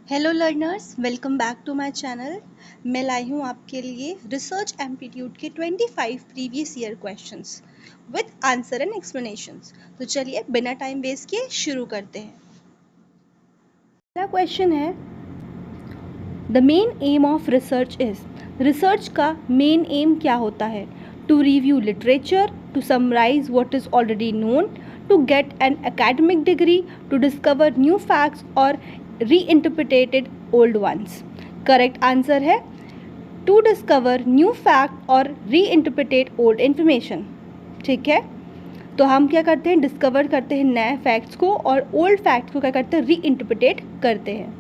Hello learners, welcome back to my channel. मैं लाई हूँ आपके लिए रिसर्च एप्टीट्यूड के 25 previous year questions with answer and explanations. तो चलिए बिना टाइम वेस्ट किए शुरू करते हैं। पहला क्वेश्चन है, the main aim of research is. Research का मेन एम क्या होता है? To review literature, to summarise what is already known, to get an academic degree, to discover new facts और reinterpreted old ones। Correct answer है to discover new fact और reinterpreted old information। ठीक है, तो हम क्या करते हैं, डिस्कवर करते हैं नए फैक्ट्स को और ओल्ड फैक्ट्स को क्या करते हैं, रीइंटरप्रेट करते हैं।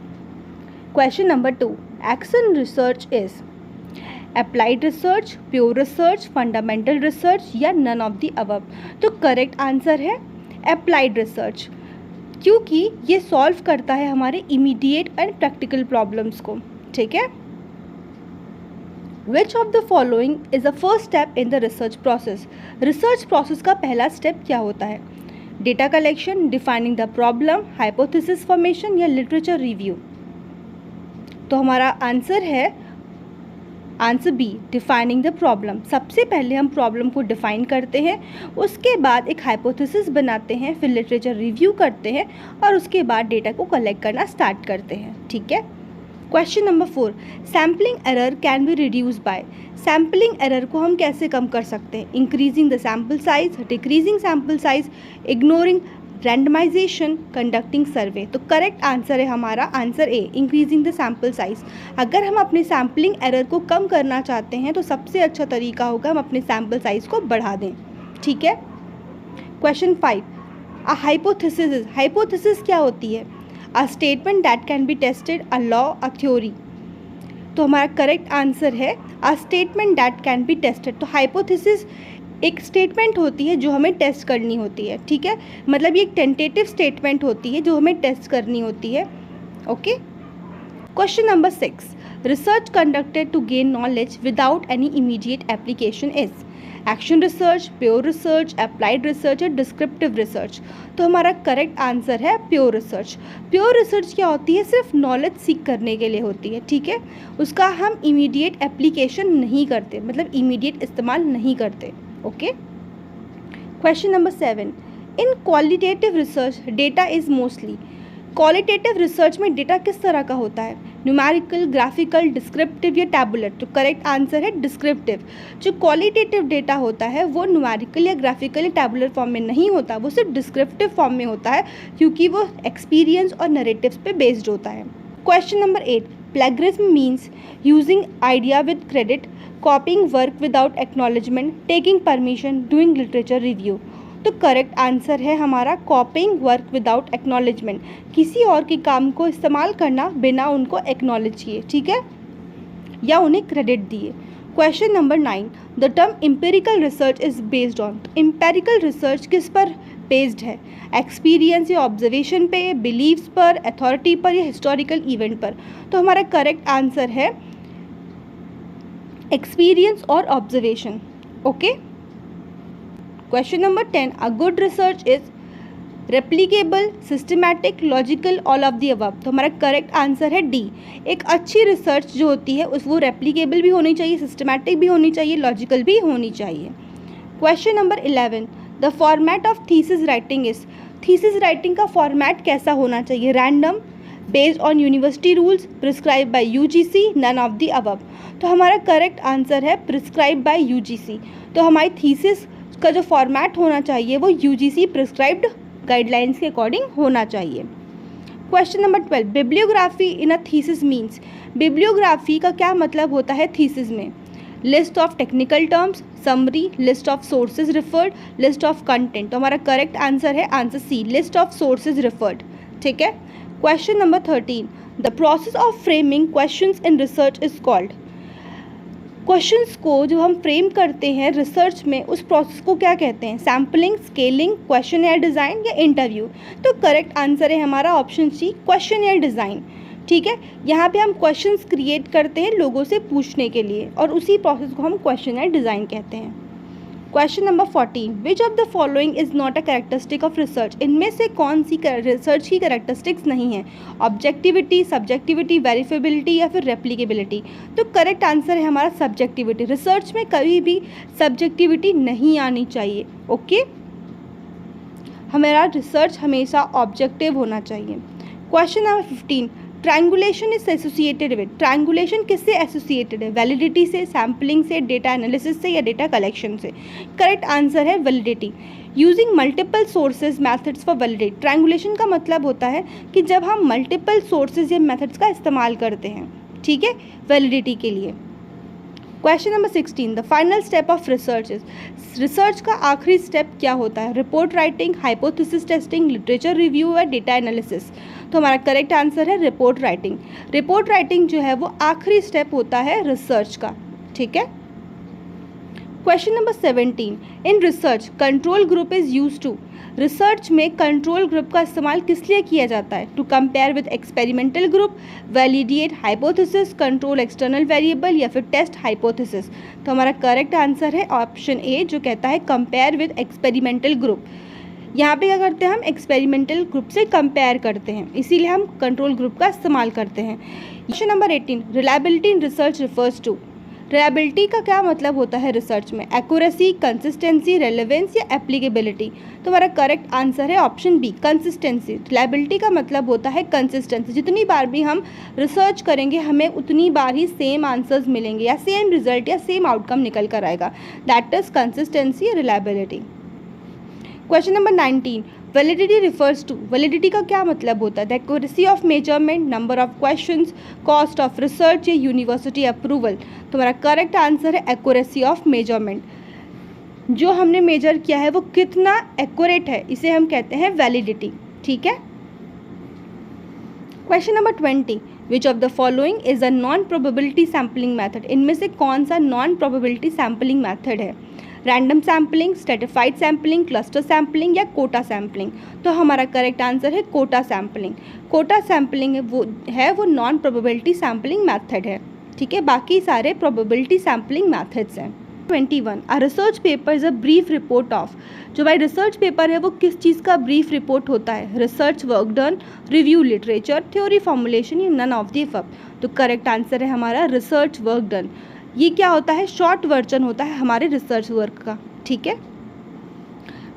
Question number 2, action research is applied research, pure research, fundamental research या नन ऑफ द अबव। तो करेक्ट आंसर है अप्लाइड रिसर्च, क्योंकि ये सॉल्व करता है हमारे इमीडिएट एंड प्रैक्टिकल प्रॉब्लम्स को। ठीक है, which of the following is the first step in the research process. Research process का पहला स्टेप क्या होता है? Data collection, defining the problem, hypothesis formation या लिटरेचर रिव्यू। तो हमारा आंसर है answer B, defining the problem. सबसे पहले हम प्रॉब्लम को डिफाइन करते हैं, उसके बाद एक हाइपोथेसिस बनाते हैं, फिर लिटरेचर रिव्यू करते हैं और उसके बाद डेटा को कलेक्ट करना स्टार्ट करते हैं। ठीक है, question number 4, sampling error can be reduce by. Sampling error को हम कैसे कम कर सकते हैं? Increasing the sample size, decreasing sample size, ignoring randomisation, conducting survey. तो करेक्ट आंसर है हमारा आंसर A, increasing the sample size. अगर हम अपने सैम्पलिंग एरर को कम करना चाहते हैं तो सबसे अच्छा तरीका होगा हम अपने सैम्पल साइज को बढ़ा दें। ठीक है, क्वेश्चन 5, अ हाइपोथेसिस। हाइपोथेसिस क्या होती है? A statement that can be tested, a law, a theory. तो हमारा करेक्ट आंसर है a statement that can be tested. तो हाइपोथेसिस एक स्टेटमेंट होती है जो हमें टेस्ट करनी होती है। ठीक है, मतलब ये एक टेंटेटिव स्टेटमेंट होती है जो हमें टेस्ट करनी होती है। Okay, question number 6, research conducted to gain knowledge without any immediate application is action research, pure research, applied research या डिस्क्रिप्टिव रिसर्च। तो हमारा करेक्ट आंसर है प्योर रिसर्च। प्योर रिसर्च क्या होती है? सिर्फ नॉलेज सीख करने के लिए होती है। ठीक है, उसका हम इमीडिएट एप्लीकेशन नहीं करते, मतलब इमीडिएट इस्तेमाल नहीं करते। Okay, question number 7, in qualitative research data is mostly. Qualitative research में डेटा किस तरह का होता है? न्यूमेरिकल, ग्राफिकल, डिस्क्रिप्टिव या टैबुलर। तो करेक्ट आंसर है डिस्क्रिप्टिव। जो क्वालिटेटिव डेटा होता है वो न्यूमेरिकल या ग्राफिकल या टैबुलर फॉर्म में नहीं होता, वो सिर्फ डिस्क्रिप्टिव फॉर्म में होता है, क्योंकि वो एक्सपीरियंस और नरेटिव्स पे बेस्ड होता है। Question number 8, plagiarism means using idea with credit, कॉपिंग work without acknowledgement, taking permission, doing literature review. तो करेक्ट आंसर है हमारा कॉपिंग वर्क विदाउट एक्नॉलेजमेंट, किसी और के काम को इस्तेमाल करना बिना उनको एक्नॉलेज किए। ठीक है, या उन्हें क्रेडिट दिए। Question number 9, the term empirical research is based on. तो एम्पेरिकल रिसर्च किस पर बेस्ड है? एक्सपीरियंस या ऑब्जर्वेशन पे, बिलीव्स पर, अथॉरिटी पर या हिस्टोरिकल इवेंट पर। तो हमारा करेक्ट आंसर है एक्सपीरियंस और observation. Okay, question number 10, a good research is replicable, systematic, logical, all of the above. तो हमारा करेक्ट आंसर है डी। एक अच्छी रिसर्च जो होती है वो रेप्लिकेबल भी होनी चाहिए, सिस्टमैटिक भी होनी चाहिए, लॉजिकल भी होनी चाहिए। Question number 11, the format of thesis writing is. Thesis writing का फॉर्मेट कैसा होना चाहिए? Random, based on university rules, prescribe by UGC, none of the above. तो हमारा करेक्ट आंसर है प्रिस्क्राइब बाय यूजीसी। तो हमारी थीसिस का जो फॉर्मेट होना चाहिए वो यूजीसी प्रिस्क्राइब्ड गाइडलाइंस के अकॉर्डिंग होना चाहिए। Question number 12, bibliography in a thesis means. Bibliography का क्या मतलब होता है थीसिस में? List of technical terms, summary, list of sources referred, list of content. तो हमारा करेक्ट आंसर है answer C, list of sources referred. ठीक है, question number 13, the process of framing questions in research is called. Questions को जो हम frame करते हैं रिसर्च में, उस प्रोसेस को क्या कहते हैं? सैम्पलिंग, स्केलिंग, क्वेश्चनेयर डिज़ाइन या इंटरव्यू। तो करेक्ट आंसर है हमारा ऑप्शन सी, क्वेश्चनेयर डिज़ाइन। ठीक है, यहाँ पे हम क्वेश्चंस क्रिएट करते हैं लोगों से पूछने के लिए और उसी प्रोसेस को हम क्वेश्चनेयर डिज़ाइन कहते हैं। Question number 14, which of the following is not a characteristic of research, इनमें से कौन सी रिसर्च की कैरेक्टरिस्टिक्स नहीं है? ऑब्जेक्टिविटी, सब्जेक्टिविटी, वेरीफेबिलिटी या फिर रेप्लिकेबिलिटी? तो करेक्ट आंसर है हमारा सब्जेक्टिविटी। रिसर्च में कभी भी सब्जेक्टिविटी नहीं आनी चाहिए। ओके, हमारा रिसर्च हमेशा ऑब्जेक्टिव होना चाहिए। Question number 15, triangulation is associated with, triangulation किससे एसोसिएटेड है? वैलिडिटी से, सैम्पलिंग से, डेटा एनालिसिस से या डेटा कलेक्शन से? करेक्ट आंसर है validity. Using multiple sources methods for validate, triangulation का मतलब होता है कि जब हम मल्टीपल सोर्सेज या मेथड्स का इस्तेमाल करते हैं, ठीक है, वैलिडिटी के लिए। Question number 16, the final step of research is, research का आखिरी स्टेप क्या होता है? Report writing, hypothesis testing, literature review या डेटा एनालिसिस? तो हमारा करेक्ट आंसर है रिपोर्ट राइटिंग। रिपोर्ट राइटिंग जो है वो आखिरी स्टेप होता है रिसर्च का, ठीक है। Question number 17, in research control group is use to, research में कंट्रोल ग्रुप का इस्तेमाल किस लिए किया जाता है? To compare with experimental group, validate hypothesis, control external variable या फिर टेस्ट हाइपोथेसिस? तो हमारा करेक्ट आंसर है ऑप्शन ए जो कहता है कंपेयर विद एक्सपेरिमेंटल ग्रुप। यहाँ पे क्या करते हैं हम? एक्सपेरिमेंटल ग्रुप से कंपेयर करते हैं, इसीलिए हम कंट्रोल ग्रुप का इस्तेमाल करते हैं। Question number 18, reliability in research refers to, reliability का क्या मतलब होता है रिसर्च में? एक्यूरेसी, कंसिस्टेंसी, रेलेवेंस या एप्लीकेबिलिटी? तो हमारा करेक्ट आंसर है ऑप्शन बी, कंसिस्टेंसी। रिलायबिलिटी का मतलब होता है कंसिस्टेंसी, जितनी बार भी हम रिसर्च करेंगे हमें उतनी बार ही सेम आंसर्स मिलेंगे या सेम रिजल्ट या सेम आउटकम निकल कर आएगा, दैट इज कंसिस्टेंसी या reliability. Question number 19, validity refers to, validity का क्या मतलब होता है? The accuracy of measurement, number of questions, cost of research या यूनिवर्सिटी अप्रूवल? तो हमारा करेक्ट आंसर है एक्यूरेसी ऑफ मेजरमेंट। जो हमने मेजर किया है वो कितना एक्यूरेट है, इसे हम कहते हैं वैलिडिटी, ठीक है। Question number 20, which of the following is a non probability sampling method, इनमें से कौन सा नॉन प्रोबेबिलिटी सैम्पलिंग मैथड है? Random sampling, stratified sampling, cluster sampling या कोटा सैम्पलिंग? तो हमारा करेक्ट आंसर है कोटा सैम्पलिंग। कोटा सैम्पलिंग वो नॉन प्रोबेबिलिटी सैम्पलिंग मैथड है, ठीक है, बाकी सारे प्रोबेबिलिटी सैम्पलिंग मैथड्स हैं। 21, a research paper is a brief report of, जो भाई रिसर्च पेपर है वो किस चीज़ का ब्रीफ रिपोर्ट होता है? Research work done, review literature, theory formulation या नन ऑफ द अबव? तो करेक्ट आंसर है हमारा रिसर्च वर्क डन। ये क्या होता है? शॉर्ट वर्जन होता है हमारे रिसर्च वर्क का, ठीक है।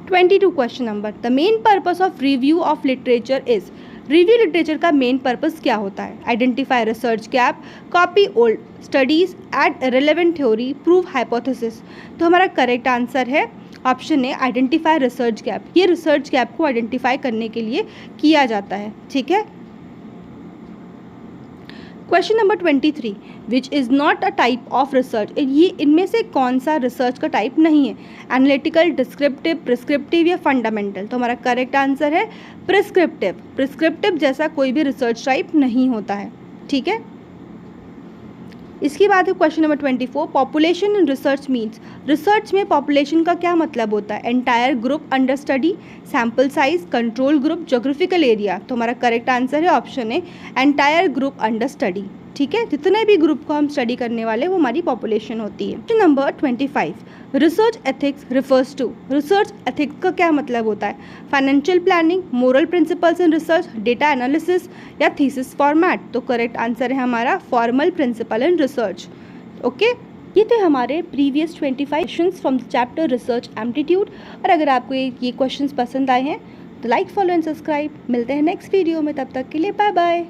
22 question number, the main purpose of review of literature is, review literature का मेन पर्पस क्या होता है? Identify research gap, copy old studies, add relevant theory, prove hypothesis? तो हमारा करेक्ट आंसर है option A, identify research gap. ये research gap को identify करने के लिए किया जाता है, ठीक है। Question number 23, which is not a type of research, ये इनमें से कौन सा रिसर्च का टाइप नहीं है? एनालिटिकल, डिस्क्रिप्टिव, प्रिस्क्रिप्टिव या फंडामेंटल? तो हमारा करेक्ट आंसर है प्रिस्क्रिप्टिव। प्रिस्क्रिप्टिव जैसा कोई भी रिसर्च टाइप नहीं होता है, ठीक है। इसके बाद है question number 24, population in research means, research में पॉपुलेशन का क्या मतलब होता है? Entire group under study, sample size, control group, geographical area? तो हमारा करेक्ट आंसर है ऑप्शन ए, एंटायर ग्रुप अंडर स्टडी, ठीक है। जितने भी ग्रुप को हम स्टडी करने वाले वो हमारी पॉपुलेशन होती है। Question number 25, research ethics refers to, research ethics का क्या मतलब होता है? Financial planning, moral principles in research, data analysis या थीसिस फॉर्मेट? तो करेक्ट आंसर है हमारा formal principle in research, okay. ये थे हमारे previous 25 questions from the chapter research aptitude. और अगर आपको ये क्वेश्चंस पसंद आए हैं तो लाइक, फॉलो एंड सब्सक्राइब। मिलते हैं नेक्स्ट वीडियो में, तब तक के लिए बाय बाय।